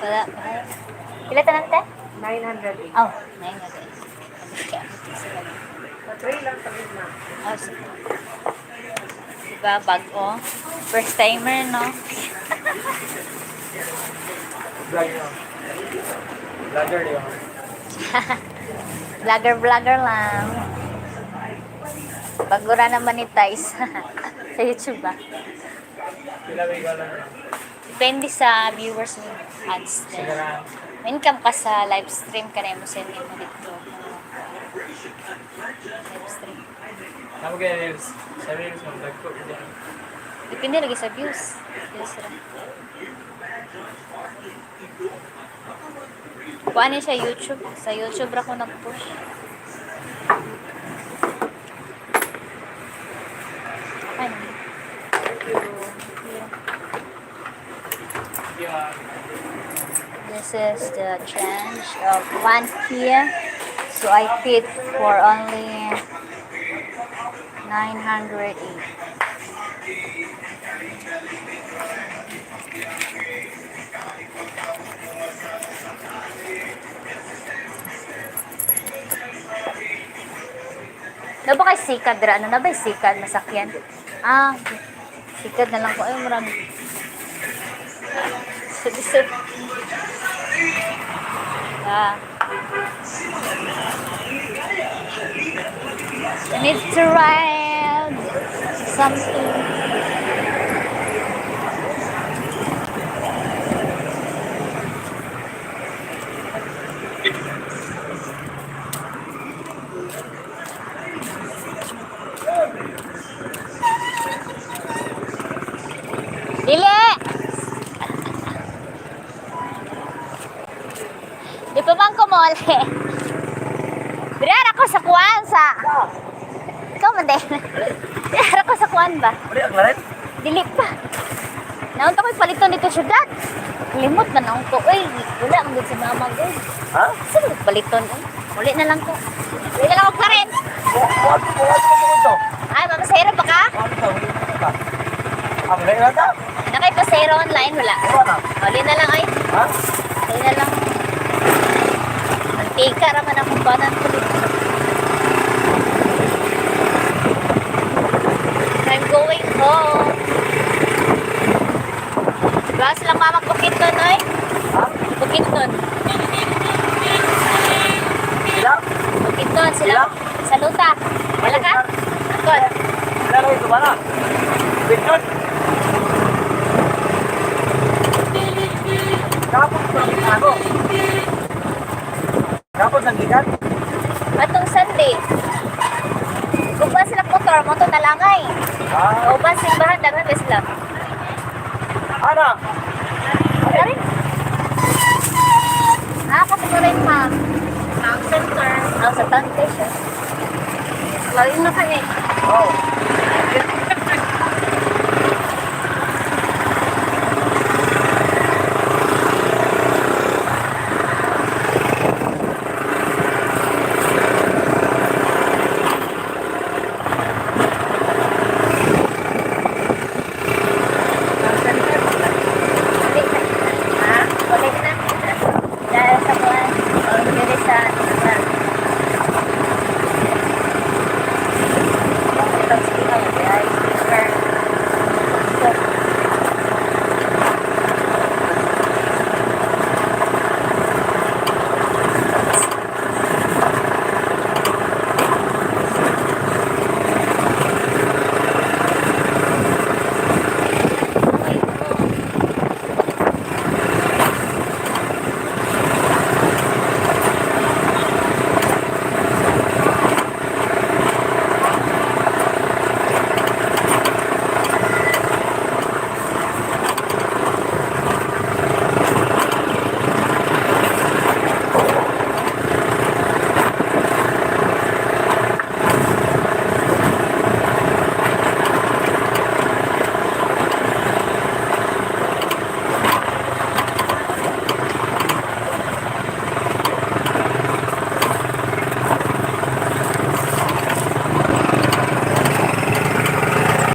Wala. Pila tanan te? 908. Oh, 900. Tray lang sa gitna. Oh, sige. Diba, bago? First timer, no? Vlog nyo. Vlogger yun. Vlogger lang. Bago na monetize sa YouTube ba? Pilawin ko lang. Depende sa viewers mo. Ads din. Sige na. May income ka sa live stream ka na mo send mo dito. Live stream. Kamu kaya Reels. Sa Reels mo, vlog ko. Depende lagi sa views. Views lang. Kuha niya sa YouTube. Sa YouTube ra ko nag-push. Okay na. Yeah. This is the change of 1 here. So I paid for only 908. Ano ba kay sikad dira? Ano na ba yung sikad? Masakyan? Ah, sikad na lang ko. Ay, marami. Sudisip. Ah. Need to ride something. Dili! Di pa bang kumole? Dirara ko sa kuwan sa... Ikaw man din. Dirara ko sa kuwan ba? Uli, ang lahat? Dili pa. Naunta ko'y palito nito syudad. Limot man ako ko. Uy, wala ang good sa mama ko. Ha? Sino paliton? Uli na lang ko. Uli na lang ako karin. Huwag mo ito. Ay, mamasahero pa ka? Ang lahat na ito? Nakipasahero online, wala. Wala na. Uli na lang ay. Ha? Uli na lang. Mantika raman akong banan ko dito. I'm going home. Diba silang mamang bukit nun, oy? Ha? Bukit nun. Ilang? Bukit nun sila. Sa luta. Wala ka? Good. Ilang ito ba na? Bigyan? Kapos ko ang ako. Kapos ang gikat? Atong Sunday. Kung ba sila motor na lang ay. Ah. O ba simbahan, daghan ba sila? Ana? Wala rin. Kasi ko rin, ma'am. Town center. Sa town station. Lalo na kami. Oh.